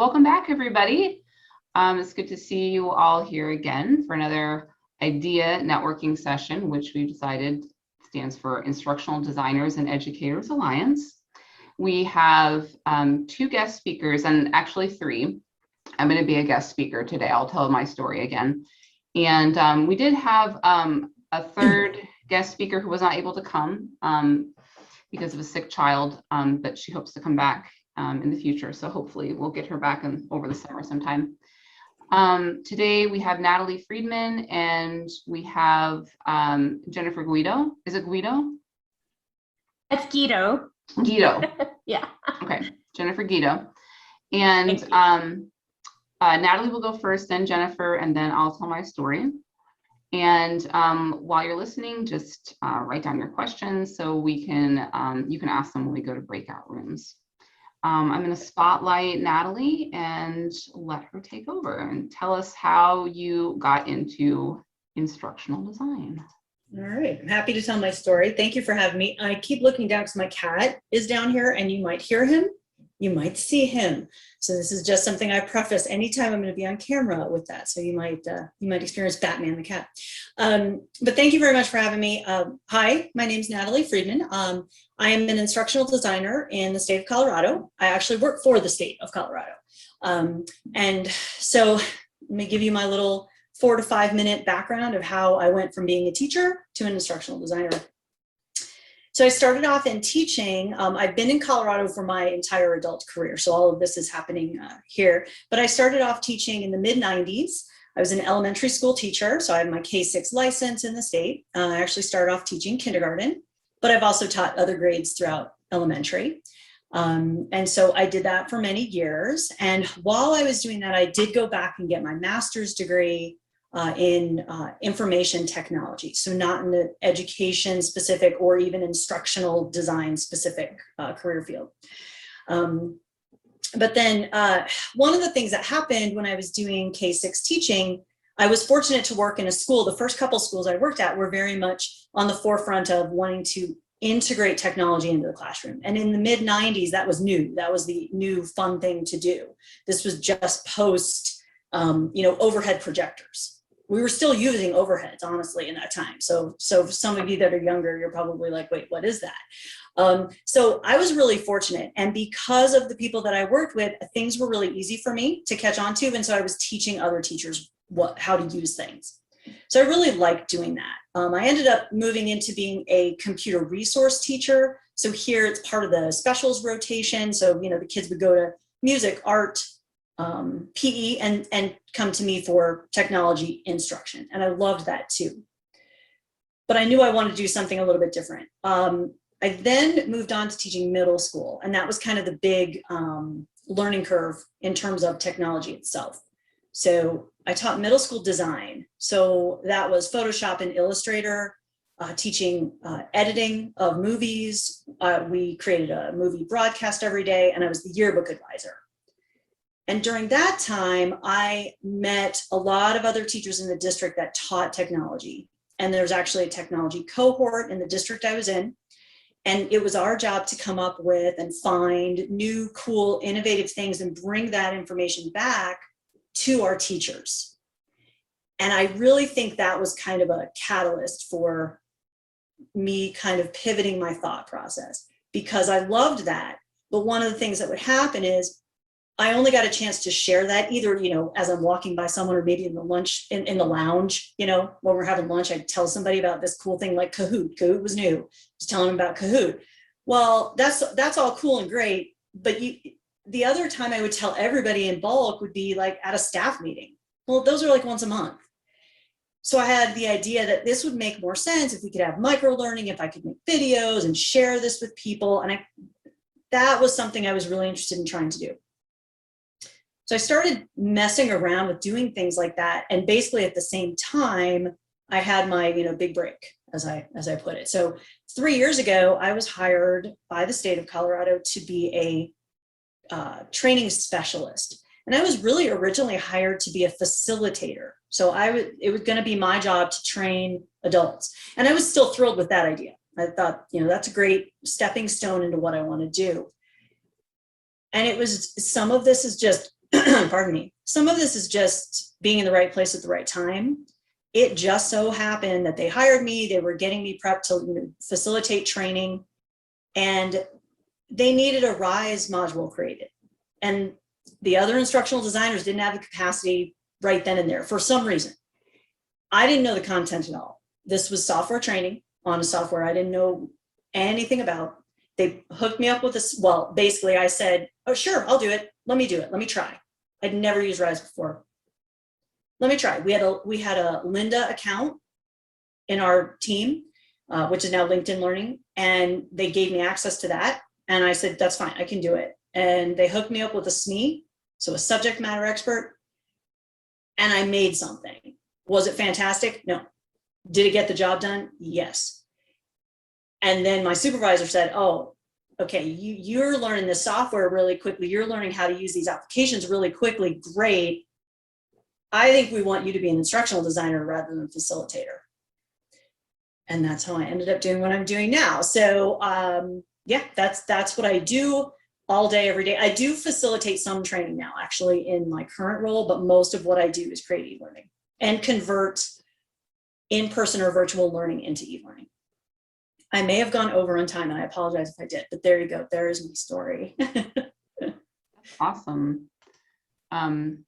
welcome back, everybody. It's good to see you all here again for another idea networking session, which we've decided stands for Instructional Designers and Educators Alliance. We have two guest speakers, and actually three. I'm going to be a guest speaker today. I'll tell my story again. And we did have a third guest speaker who was not able to come because of a sick child, but she hopes to come back in the future. So hopefully we'll get her back over the summer sometime. Today we have Natalie Friedman and we have Jennifer Guido. Is it Guido? It's Guido. Guido. Yeah. Okay, Jennifer Guido. And Natalie will go first, then Jennifer, and then I'll tell my story. And while you're listening, just write down your questions so we can you can ask them when we go to breakout rooms. I'm going to spotlight Natalie and let her take over and tell us how you got into instructional design. All right, I'm happy to tell my story. Thank you for having me. I keep looking down because my cat is down here and you might hear him, you might see him. So this is just something I preface anytime I'm going to be on camera with that. So you might experience Batman the cat. But thank you very much for having me. Hi, my name is Natalie Friedman. I am an instructional designer in the state of Colorado. I actually work for the state of Colorado. And so let me give you my little 4 to 5 minute background of how I went from being a teacher to an instructional designer. So I started off in teaching. I've been in Colorado for my entire adult career, so all of this is happening here. But I started off teaching in the mid-90s. I was an elementary school teacher, so I had my K-6 license in the state. I actually started off teaching kindergarten, but I've also taught other grades throughout elementary. And so I did that for many years. And while I was doing that, I did go back and get my master's degree in information technology. So not in the education specific or even instructional design specific career field. But then one of the things that happened when I was doing K-6 teaching, I was fortunate to work in a school. The first couple schools I worked at were very much on the forefront of wanting to integrate technology into the classroom. And in the mid-90s, that was new. That was the new fun thing to do. This was just post, overhead projectors. We were still using overheads, honestly, in that time. So some of you that are younger, you're probably like, wait, what is that? So I was really fortunate. And because of the people that I worked with, things were really easy for me to catch on to. And so I was teaching other teachers how to use things. So I really liked doing that. I ended up moving into being a computer resource teacher. So here it's part of the specials rotation. So, the kids would go to music, art, PE and come to me for technology instruction. And I loved that too. But I knew I wanted to do something a little bit different. I then moved on to teaching middle school. And that was kind of the big learning curve in terms of technology itself. So I taught middle school design. So that was Photoshop and Illustrator, teaching editing of movies. We created a movie broadcast every day, and I was the yearbook advisor. And during that time, I met a lot of other teachers in the district that taught technology. And there's actually a technology cohort in the district I was in. And it was our job to come up with and find new, cool, innovative things and bring that information back to our teachers. And I really think that was kind of a catalyst for me kind of pivoting my thought process, because I loved that. But one of the things that would happen is I only got a chance to share that either, as I'm walking by someone or maybe in the lunch, in the lounge, when we're having lunch, I'd tell somebody about this cool thing like Kahoot. Kahoot was new. Just telling them about Kahoot. Well, that's all cool and great. But the other time I would tell everybody in bulk would be like at a staff meeting. Well, those are like once a month. So I had the idea that this would make more sense if we could have micro learning, if I could make videos and share this with people. And that was something I was really interested in trying to do. So I started messing around with doing things like that. And basically at the same time, I had my, big break, as I put it. So 3 years ago, I was hired by the state of Colorado to be a training specialist. And I was really originally hired to be a facilitator. So it was going to be my job to train adults. And I was still thrilled with that idea. I thought, that's a great stepping stone into what I want to do. And it was, some of this is just pardon me, some of this is just being in the right place at the right time. It just so happened that they hired me, they were getting me prepped to facilitate training, and they needed a RISE module created. And the other instructional designers didn't have the capacity right then and there for some reason. I didn't know the content at all. This was software training on a software I didn't know anything about. They hooked me up with this. Well, basically I said, oh, sure, I'll do it. Let me do it. Let me try. I'd never used RISE before. Let me try. We had a Lynda account in our team, which is now LinkedIn Learning. And they gave me access to that. And I said, that's fine, I can do it. And they hooked me up with a SME, so a subject matter expert. And I made something. Was it fantastic? No. Did it get the job done? Yes. And then my supervisor said, oh, okay, you're learning this software really quickly. You're learning how to use these applications really quickly. Great. I think we want you to be an instructional designer rather than a facilitator. And that's how I ended up doing what I'm doing now. So yeah, that's what I do all day, every day. I do facilitate some training now, actually, in my current role, but most of what I do is create e-learning and convert in-person or virtual learning into e-learning. I may have gone over on time, and I apologize if I did, but there you go. There is my story. Awesome. I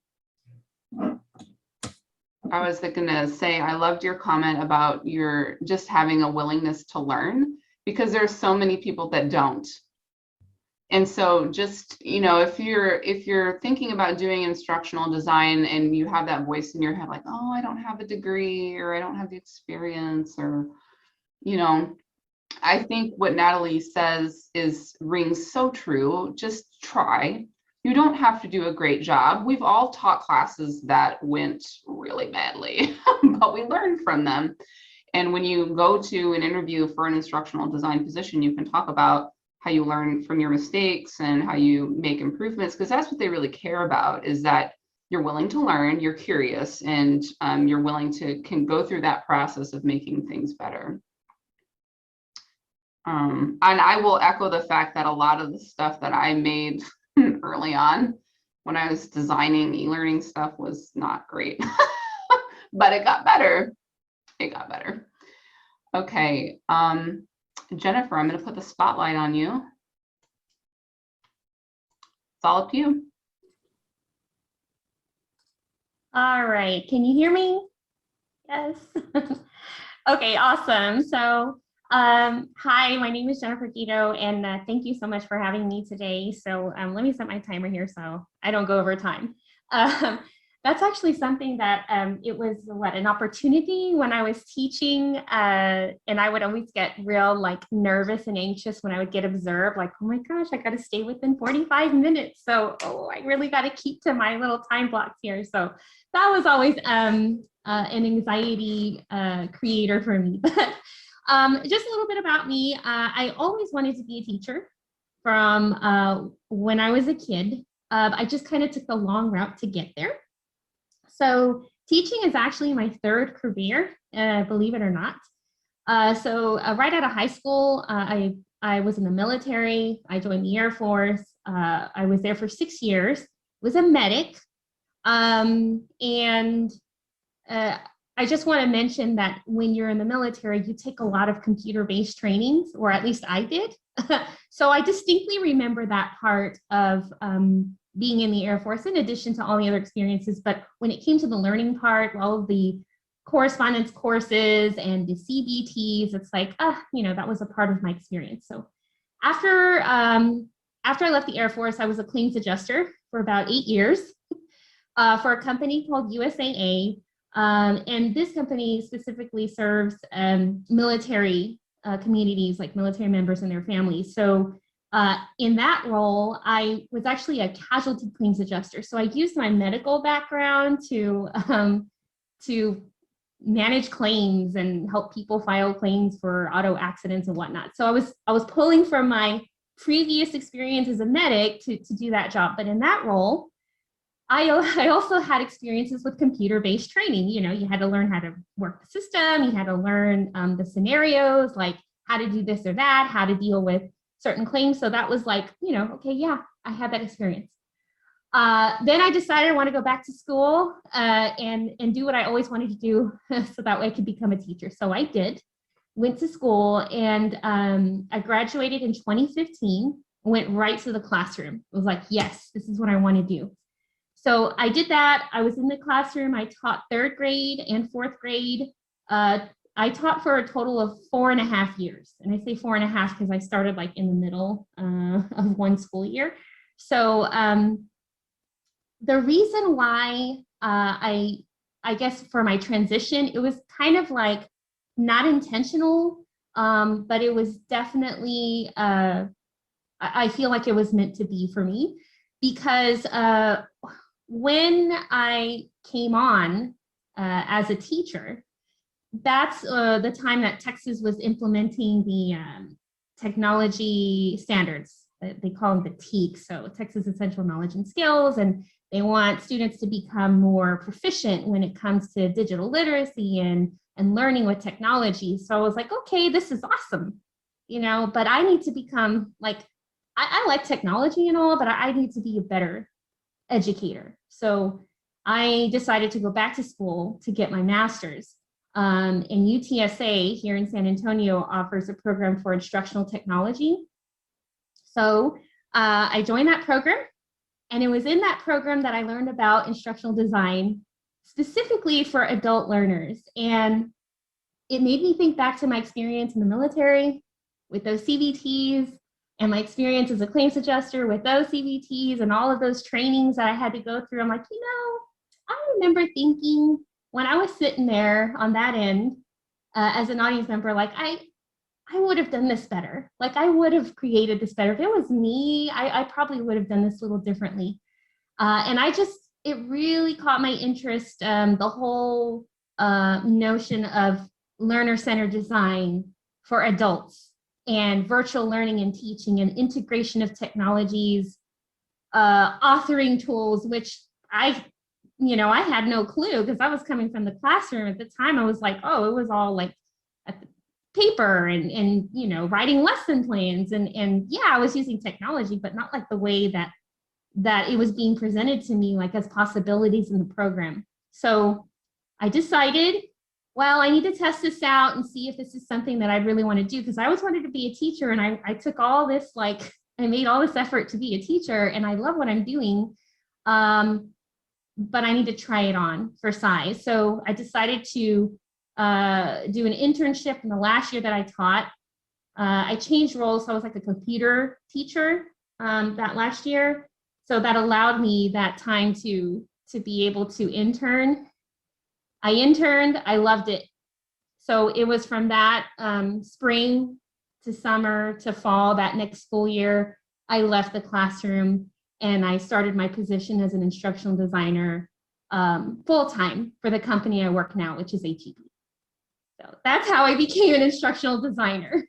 was going to say, I loved your comment about your just having a willingness to learn, because there's so many people that don't. And so just, you know, if you're thinking about doing instructional design and you have that voice in your head, like, oh, I don't have a degree, or I don't have the experience, or, you know, I think what Natalie says rings so true. Just try. You don't have to do a great job. We've all taught classes that went really badly, but we learned from them. And when you go to an interview for an instructional design position, you can talk about how you learn from your mistakes and how you make improvements, because that's what they really care about, is that you're willing to learn, you're curious, and you're willing to can go through that process of making things better. And I will echo the fact that a lot of the stuff that I made early on when I was designing e-learning stuff was not great, but it got better. It got better. Okay, Jennifer, I'm going to put the spotlight on you. It's all up to you. All right, can you hear me? Yes. Okay, awesome. So hi, my name is Jennifer Guido, and thank you so much for having me today. So let me set my timer here so I don't go over time. That's actually something that it was an opportunity when I was teaching, and I would always get real nervous and anxious when I would get observed, like, oh my gosh, I got to stay within 45 minutes. So, oh, I really got to keep to my little time blocks here. So that was always an anxiety creator for me. Just a little bit about me. I always wanted to be a teacher from when I was a kid. I just kind of took the long route to get there. So teaching is actually my third career, believe it or not. So right out of high school, I was in the military. I joined the Air Force. I was there for 6 years, was a medic. I just want to mention that when you're in the military, you take a lot of computer-based trainings, or at least I did. So I distinctly remember that part of being in the Air Force, in addition to all the other experiences. But when it came to the learning part, all of the correspondence courses and the CBTs, it's like, that was a part of my experience. So after I left the Air Force, I was a claims adjuster for about 8 years for a company called USAA. And this company specifically serves military communities, like military members and their families. So in that role, I was actually a casualty claims adjuster. So I used my medical background to manage claims and help people file claims for auto accidents and whatnot. So I was pulling from my previous experience as a medic to do that job. But in that role, I also had experiences with computer-based training. You had to learn how to work the system. You had to learn the scenarios, like how to do this or that, how to deal with certain claims. So that was like, okay, yeah, I had that experience. Then I decided I want to go back to school and do what I always wanted to do so that way I could become a teacher. So I did, went to school, and I graduated in 2015, went right to the classroom. It was like, yes, this is what I want to do. So I did that. I was in the classroom. I taught 3rd grade and 4th grade. I taught for a total of 4.5 years. And I say 4.5 because I started like in the middle of one school year. So the reason why I guess for my transition, it was kind of like not intentional, but it was definitely, I feel like it was meant to be for me, because when I came on as a teacher, that's the time that Texas was implementing the technology standards. They call them the TEAK, so Texas Essential Knowledge and Skills, and they want students to become more proficient when it comes to digital literacy and learning with technology. So I was like, okay, this is awesome, you know, but I need to become like, I like technology and all, but I need to be a better educator. So I decided to go back to school to get my master's. And UTSA here in San Antonio offers a program for instructional technology. So I joined that program, and it was in that program that I learned about instructional design, specifically for adult learners. And it made me think back to my experience in the military with those CVTs, and my experience as a claims adjuster with those CVTs and all of those trainings that I had to go through. I'm like, you know, I remember thinking when I was sitting there on that end as an audience member, like I would have done this better. Like I would have created this better. If it was me, I probably would have done this a little differently. And it really caught my interest, the whole notion of learner-centered design for adults, and virtual learning and teaching, and integration of technologies, authoring tools, which I had no clue, because I was coming from the classroom at the time. I was like, oh, it was all like at the paper and writing lesson plans, and yeah, I was using technology, but not like the way that it was being presented to me, like as possibilities in the program. So I decided, well, I need to test this out and see if this is something that I really want to do, because I always wanted to be a teacher, and I took all this, like, I made all this effort to be a teacher, and I love what I'm doing, but I need to try it on for size. So I decided to do an internship in the last year that I taught. I changed roles, so I was like a computer teacher that last year. So that allowed me that time to be able to intern. I interned, I loved it. So it was from that spring to summer to fall, that next school year, I left the classroom and I started my position as an instructional designer full-time for the company I work now, which is HEB. So that's how I became an instructional designer.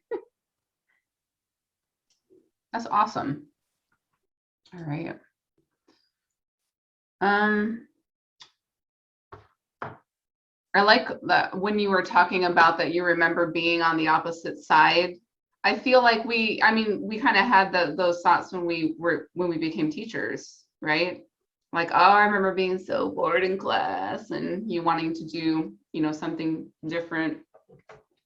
That's awesome. All right. I like that when you were talking about that you remember being on the opposite side. I feel like we kind of had those thoughts when we became teachers, right? Like, oh, I remember being so bored in class and you wanting to do, something different.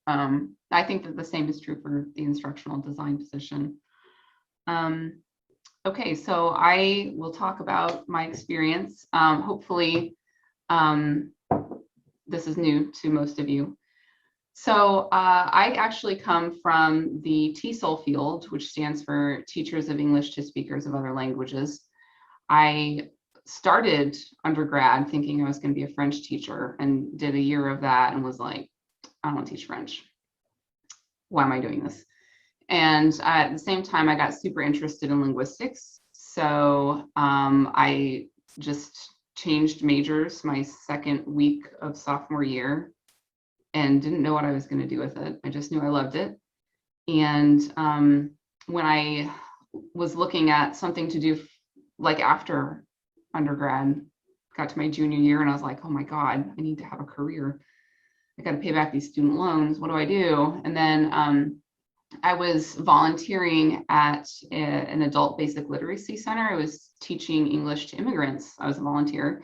I think that the same is true for the instructional design position. Okay, so I will talk about my experience. Hopefully, this is new to most of you. So I actually come from the TESOL field, which stands for Teachers of English to Speakers of Other Languages. I started undergrad thinking I was going to be a French teacher and did a year of that and was like, I don't want to teach French. Why am I doing this? And at the same time, I got super interested in linguistics. So I just changed majors my second week of sophomore year and didn't know what I was going to do with it. I just knew I loved it. And when I was looking at something to do like after undergrad, got to my junior year and I was like, oh my God, I need to have a career. I got to pay back these student loans. What do I do? And then I was volunteering at an adult basic literacy center. I was teaching English to immigrants. I was a volunteer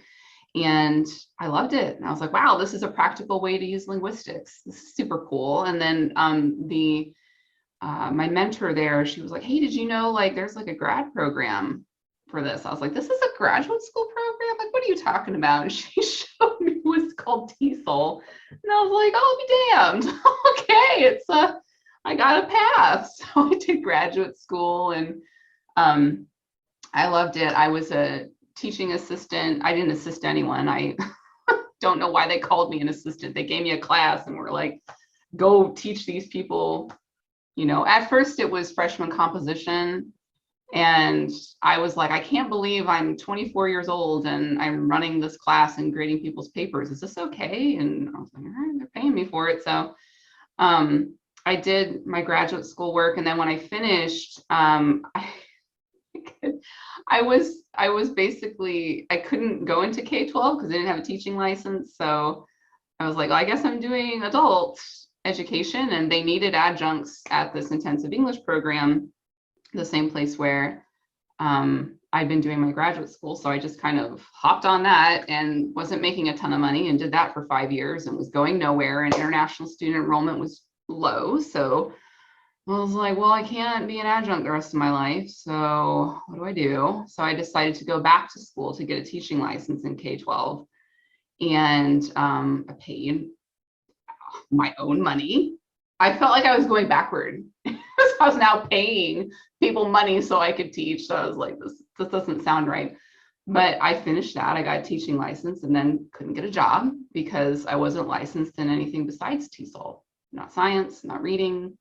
and I loved it. And I was like, wow, this is a practical way to use linguistics. This is super cool. And then my mentor there, she was like, hey, did you know like there's like a grad program for this? I was like, this is a graduate school program? Like, what are you talking about? And she showed me it was called TESOL. And I was like, oh, be damned. Okay, I got a path. So I did graduate school and I loved it. I was a teaching assistant. I didn't assist anyone. I don't know why they called me an assistant. They gave me a class and were like, go teach these people. You know, at first it was freshman composition. And I was like, I can't believe I'm 24 years old and I'm running this class and grading people's papers. Is this okay? And I was like, all right, they're paying me for it. So I did my graduate school work. And then when I finished, I was basically, I couldn't go into K-12 because I didn't have a teaching license. So I was like, well, I guess I'm doing adult education, and they needed adjuncts at this intensive English program, the same place where I'd been doing my graduate school. So I just kind of hopped on that and wasn't making a ton of money and did that for 5 years and was going nowhere, and international student enrollment was low. So I was like, well, I can't be an adjunct the rest of my life. So what do I do? So I decided to go back to school to get a teaching license in K-12. And I paid my own money. I felt like I was going backward. I was now paying people money so I could teach. So I was like, this doesn't sound right. But I finished that. I got a teaching license and then couldn't get a job because I wasn't licensed in anything besides TESOL. Not science, not reading,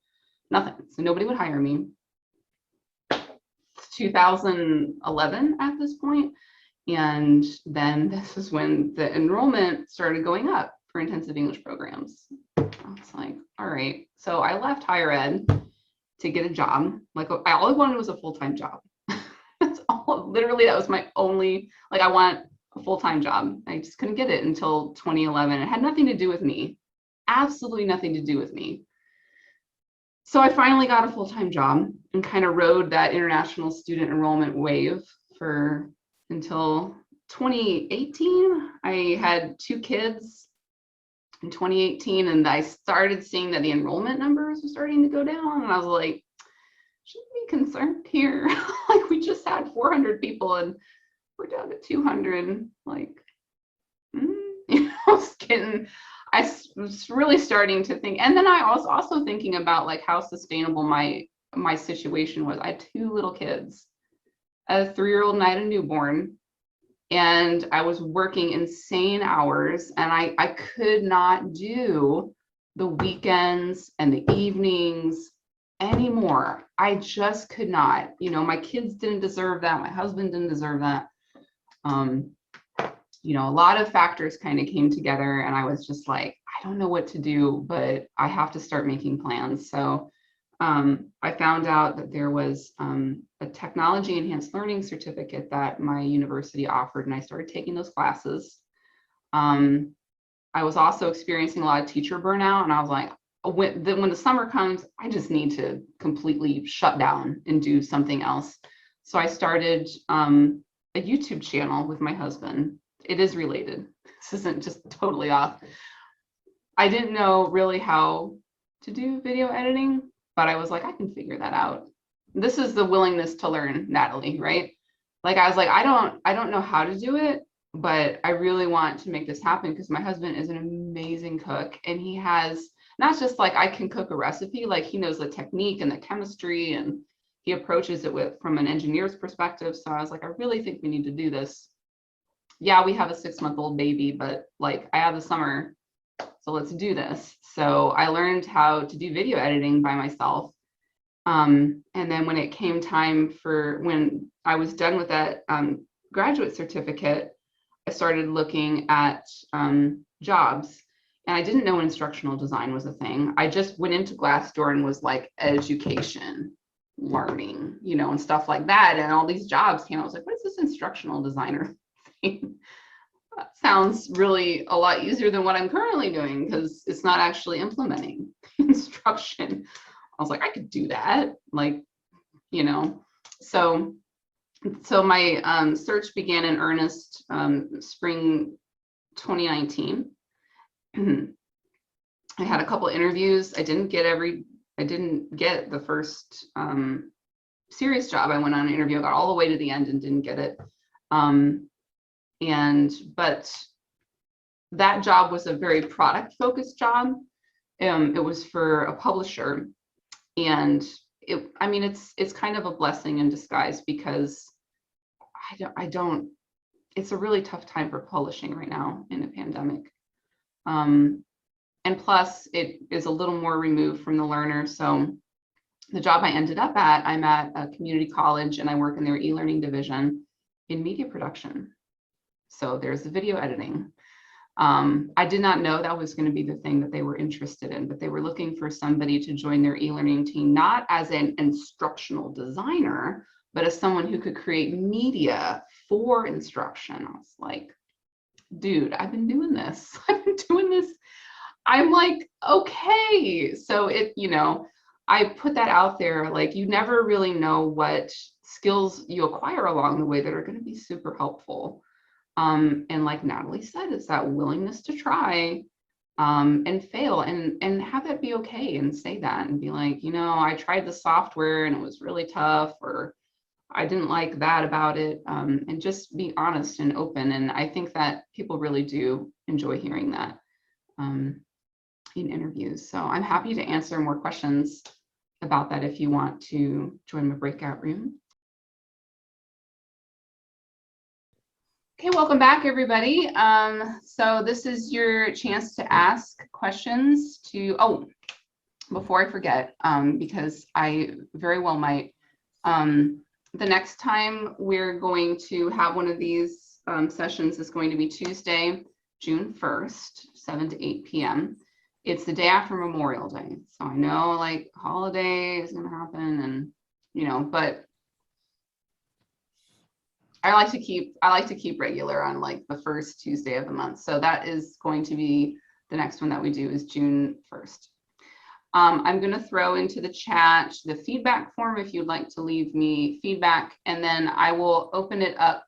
nothing. So nobody would hire me. 2011 at this point. And then this is when the enrollment started going up for intensive English programs. I was like, all right. So I left higher ed to get a job. Like all I wanted was a full-time job. That's all, literally, that was my only, like, I want a full-time job. I just couldn't get it until 2011. It had nothing to do with me. Absolutely nothing to do with me. So I finally got a full-time job and kind of rode that international student enrollment wave for until 2018. I had 2 kids in 2018, and I started seeing that the enrollment numbers were starting to go down. And I was like, shouldn't be concerned here. Like, we just had 400 people and we're down to 200. Like, I was really starting to think. And then I was also thinking about like how sustainable my situation was. I had 2 little kids, a 3-year-old and I had a newborn. And I was working insane hours, and I could not do the weekends and the evenings anymore. I just could not. You know, my kids didn't deserve that. My husband didn't deserve that. You know, a lot of factors kind of came together, and I was just like, I don't know what to do, but I have to start making plans. So I found out that there was a technology enhanced learning certificate that my university offered, and I started taking those classes. I was also experiencing a lot of teacher burnout, and I was like, when the summer comes, I just need to completely shut down and do something else. So I started a YouTube channel with my husband. It is related. This isn't just totally off. I didn't know really how to do video editing, but I was like, I can figure that out. This is the willingness to learn, Natalie, right? Like, I was like, I don't know how to do it, but I really want to make this happen because my husband is an amazing cook, and he has not just like I can cook a recipe, like he knows the technique and the chemistry, and he approaches it from an engineer's perspective. So I was like, I really think we need to do this. Yeah, we have a 6-month-old baby, but like I have the summer, so let's do this. So I learned how to do video editing by myself. And then when it came time for when I was done with that graduate certificate, I started looking at jobs, and I didn't know instructional design was a thing. I just went into Glassdoor and was like, education, learning, you know, and stuff like that. And all these jobs came out. I was like, what is this instructional designer thing? That sounds really a lot easier than what I'm currently doing because it's not actually implementing instruction I was like, I could do that. Like, you know, so my search began in earnest spring 2019. I had a couple interviews. I didn't get the first serious job. I went on an interview, got all the way to the end and didn't get it. But that job was a very product focused job. It was for a publisher, and it's kind of a blessing in disguise, because it's a really tough time for publishing right now in a pandemic. And plus it is a little more removed from the learner. So the job I ended up at, I'm at a community college and I work in their e-learning division in media production. So there's the video editing. I did not know that was going to be the thing that they were interested in, but they were looking for somebody to join their e-learning team, not as an instructional designer, but as someone who could create media for instruction. I was like, dude, I've been doing this. I'm like, okay. So I put that out there. Like, you never really know what skills you acquire along the way that are going to be super helpful. And like Natalie said, it's that willingness to try and fail and have that be okay, and say that and be like, I tried the software and it was really tough, or I didn't like that about it, and just be honest and open. And I think that people really do enjoy hearing that in interviews. So I'm happy to answer more questions about that if you want to join my breakout room. Okay, welcome back, everybody. So this is your chance to ask questions before I forget, because I very well might. The next time we're going to have one of these sessions is going to be Tuesday, June 1st, 7 to 8 p.m. It's the day after Memorial Day. So I know, like, holiday is going to happen, and, but I like to keep regular on like the first Tuesday of the month. So that is going to be the next one that we do, is June 1st. I'm going to throw into the chat the feedback form if you'd like to leave me feedback, and then I will open it up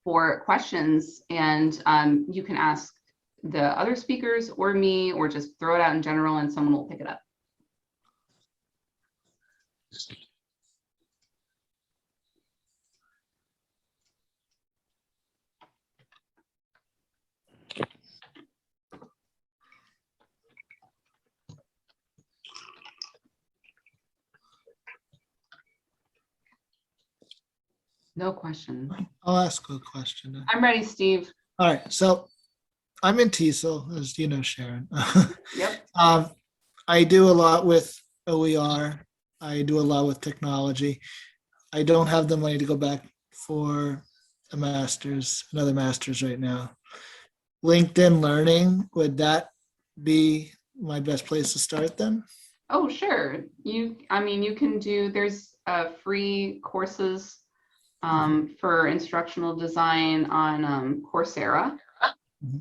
for questions, and you can ask the other speakers or me, or just throw it out in general and someone will pick it up. No question. I'll ask a question. I'm ready, Steve. All right, so I'm in TESOL, as you know, Sharon. Yep. I do a lot with OER. I do a lot with technology. I don't have the money to go back for another master's right now. LinkedIn Learning, would that be my best place to start then? Oh, sure. You can do, there's free courses for instructional design on Coursera.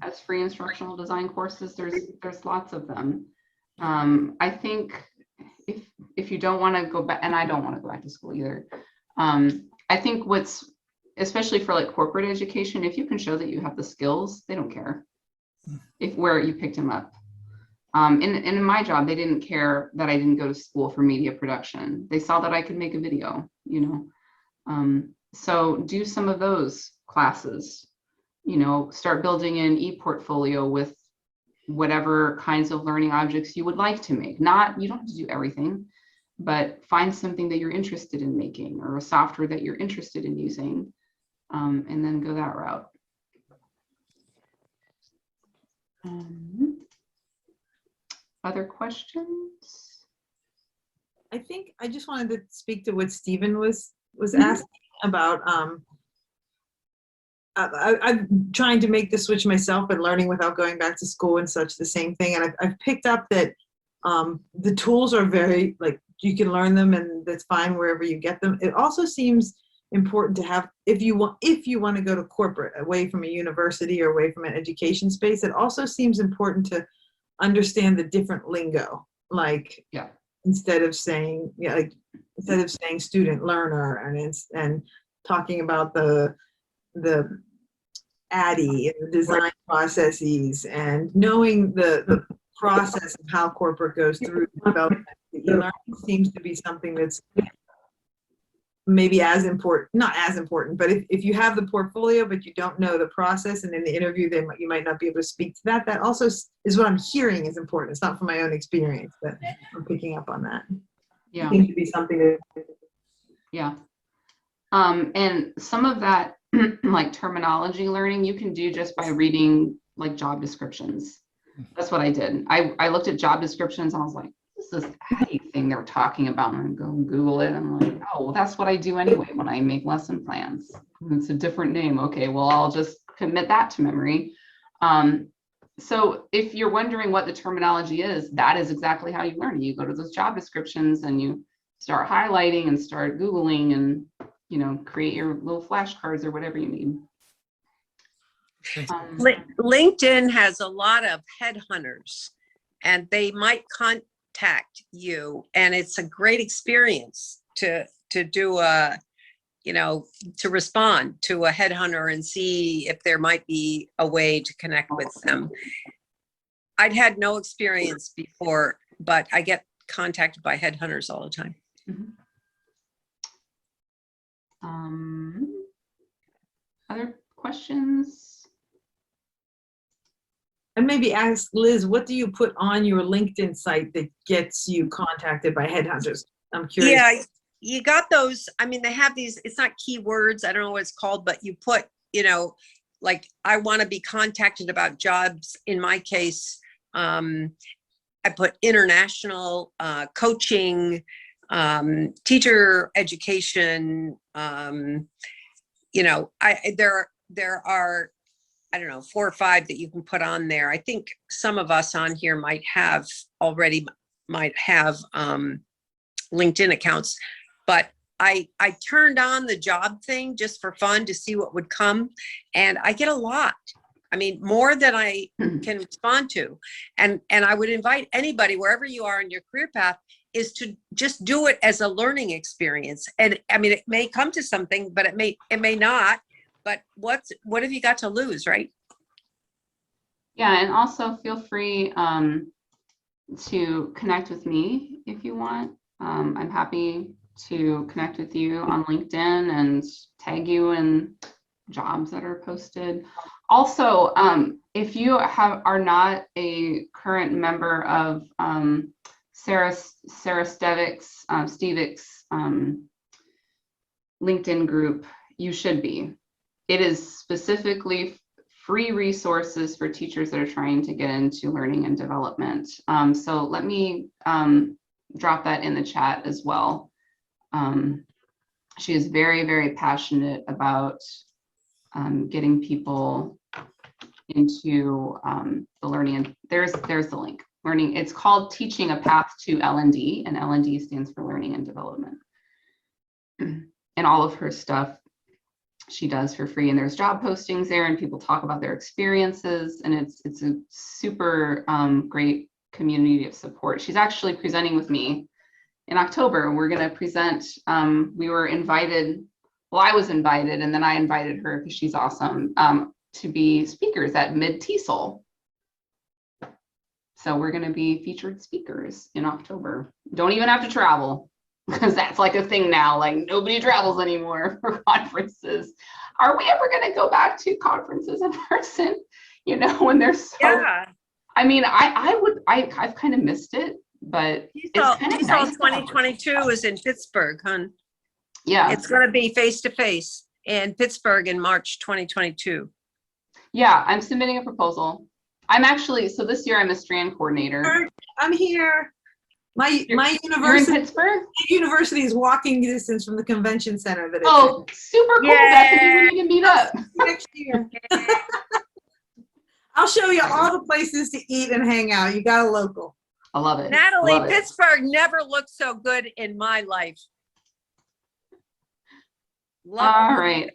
As free instructional design courses. There's lots of them. I think if you don't want to go back, and I don't want to go back to school either, I think especially for like corporate education, if you can show that you have the skills, they don't care where you picked them up. In my job, they didn't care that I didn't go to school for media production. They saw that I could make a video, so do some of those classes, start building an e-portfolio with whatever kinds of learning objects you would like to make. You don't have to do everything, but find something that you're interested in making, or a software that you're interested in using, and then go that route. Other questions? I think I just wanted to speak to what Stephen was asking about. I'm trying to make the switch myself, but learning without going back to school and such, the same thing. And I've picked up that the tools are very, like, you can learn them and that's fine wherever you get them. It also seems important to have, if you want to go to corporate, away from a university or away from an education space, it also seems important to understand the different lingo. like, Yeah. instead of saying, instead of saying student learner, and talking about the ADDIE and the design processes, and knowing the process of how corporate goes through development. E-learning seems to be something that's maybe as important, not as important, but if you have the portfolio but you don't know the process, and in the interview you might not be able to speak to that. That also is what I'm hearing is important. It's not from my own experience, but I'm picking up on that. Yeah. It seems to be something that. Yeah. And some of that like terminology learning you can do just by reading like job descriptions. That's what I did. I looked at job descriptions and I was like, this is ADDIE thing they're talking about, and I go Google it. And I'm like, oh, well, that's what I do anyway when I make lesson plans. It's a different name. Okay, well, I'll just commit that to memory. So if you're wondering what the terminology is, that is exactly how you learn it. You go to those job descriptions and you start highlighting and start Googling and, you know, create your little flashcards or whatever you need. LinkedIn has a lot of headhunters, and they might contact you, and it's a great experience to do a, you know, to respond to a headhunter and see if there might be a way to connect with them. I'd had no experience before, but I get contacted by headhunters all the time. Other questions? And maybe ask Liz, what do you put on your LinkedIn site that gets you contacted by headhunters? I'm curious. Yeah, you got those. I mean, they have these, it's not keywords, I don't know what it's called, but you put, you know, like, I want to be contacted about jobs. In my case, I put international, coaching, teacher education. You know, there are, I don't know, 4 or 5 that you can put on there. I think some of us on here might have LinkedIn accounts, but I turned on the job thing just for fun to see what would come. And I get a lot. I mean, more than I can respond to. And I would invite anybody, wherever you are in your career path, is to just do it as a learning experience. And I mean, it may come to something, but it may not. But what have you got to lose, right? Yeah, and also feel free to connect with me if you want. I'm happy to connect with you on LinkedIn and tag you in jobs that are posted. Also, if you are not a current member of Sarah Stevick's LinkedIn group, you should be. It is specifically free resources for teachers that are trying to get into learning and development. So let me drop that in the chat as well. She is very, very passionate about getting people into the learning. And there's the link. Learning. It's called Teaching a Path to L&D, and L&D stands for Learning and Development. And all of her stuff she does for free, and there's job postings there, and people talk about their experiences, and it's a super great community of support. She's actually presenting with me in October. We're going to present. We were invited. Well, I was invited, and then I invited her because she's awesome to be speakers at Mid-TESOL. So we're going to be featured speakers in October. Don't even have to travel, because that's like a thing now. Like, nobody travels anymore for conferences. Are we ever going to go back to conferences in person? You know, when they're so. Yeah. I mean, I've kind of missed it, but TESOL 2022 is in Pittsburgh, hon. Yeah, it's going to be face to face in Pittsburgh in March 2022. Yeah, I'm submitting a proposal. I'm actually, so this year I'm a strand coordinator. I'm here. My university. You're in Pittsburgh? University is walking distance from the convention center that it's in. Super cool. That's when we need to meet up. Next year. I'll show you all the places to eat and hang out. You got a local. I love it. Natalie, love Pittsburgh never looked so good in my life. All right.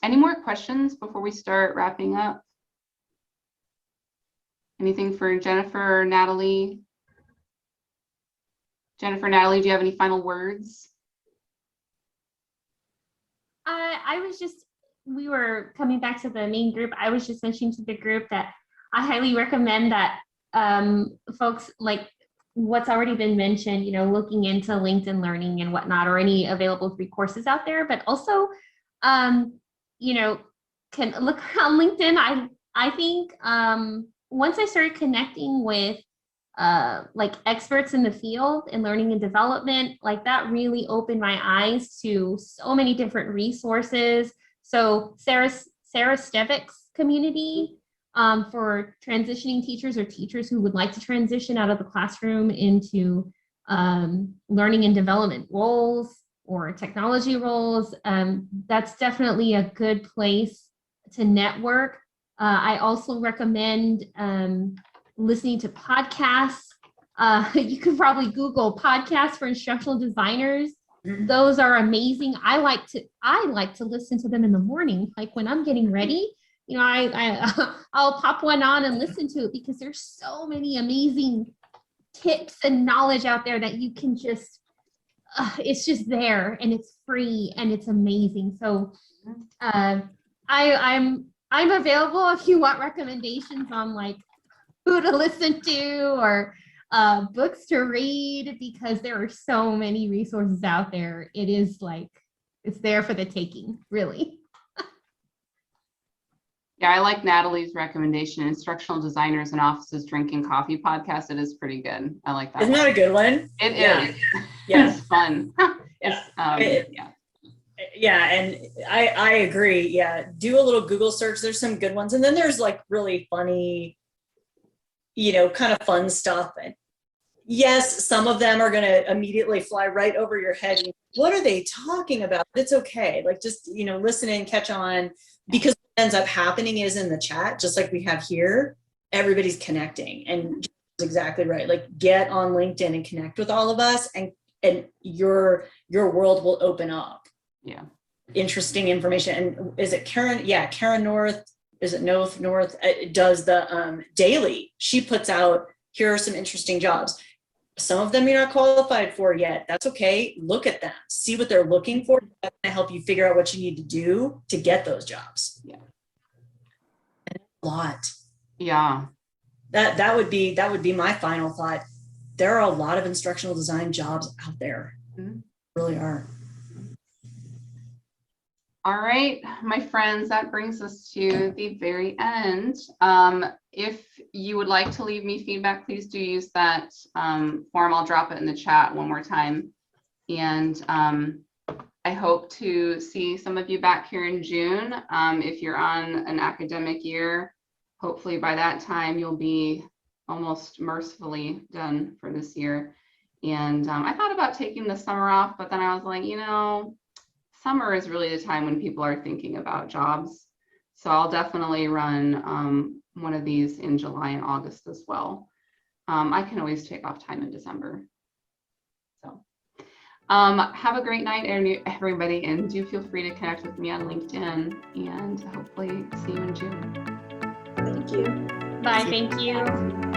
Any more questions before we start wrapping up? Anything for Jennifer or Natalie? Jennifer, Natalie, do you have any final words? We were coming back to the main group. I was just mentioning to the group that I highly recommend that folks, like what's already been mentioned, looking into LinkedIn Learning and whatnot, or any available free courses out there, but also, can look on LinkedIn. I think once I started connecting with like experts in the field in learning and development, like that really opened my eyes to so many different resources. So Sarah Stevick's community for transitioning teachers or teachers who would like to transition out of the classroom into learning and development roles or technology roles. That's definitely a good place to network. I also recommend listening to podcasts. You could probably Google podcasts for instructional designers. Those are amazing. I like to listen to them in the morning, like when I'm getting ready. I'll pop one on and listen to it because there's so many amazing tips and knowledge out there that you can just, it's just there, and it's free and it's amazing. So I'm available if you want recommendations on like who to listen to or books to read, because there are so many resources out there. It is like, it's there for the taking, really. Yeah, I like Natalie's recommendation, Instructional Designers and Offices Drinking Coffee podcast. It is pretty good. I like that. Isn't that a good one? It Yeah. is. Yeah. It's fun. It's yeah. Yeah, and I agree. Yeah, do a little Google search. There's some good ones, and then there's like really funny, kind of fun stuff. And yes, some of them are going to immediately fly right over your head. What are they talking about? It's okay. Like just, listen and catch on, because what ends up happening is in the chat, just like we have here, everybody's connecting, and exactly right. Like get on LinkedIn and connect with all of us, and your world will open up. Yeah. Interesting information. And is it Karen? Yeah, Karen North. Is it North? Does the daily. She puts out, here are some interesting jobs. Some of them you're not qualified for yet. That's okay. Look at them. See what they're looking for. That's going to help you figure out what you need to do to get those jobs. Yeah. A lot. Yeah. That would be my final thought. There are a lot of instructional design jobs out there. Mm-hmm. Really are. All right, my friends, that brings us to the very end. If you would like to leave me feedback, please do use that form. I'll drop it in the chat one more time. And I hope to see some of you back here in June. If you're on an academic year, hopefully by that time you'll be almost mercifully done for this year. And I thought about taking the summer off, but then I was like, summer is really the time when people are thinking about jobs. So I'll definitely run one of these in July and August as well. I can always take off time in December. So have a great night, everybody, and do feel free to connect with me on LinkedIn, and hopefully see you in June. Thank you. Bye, thank you.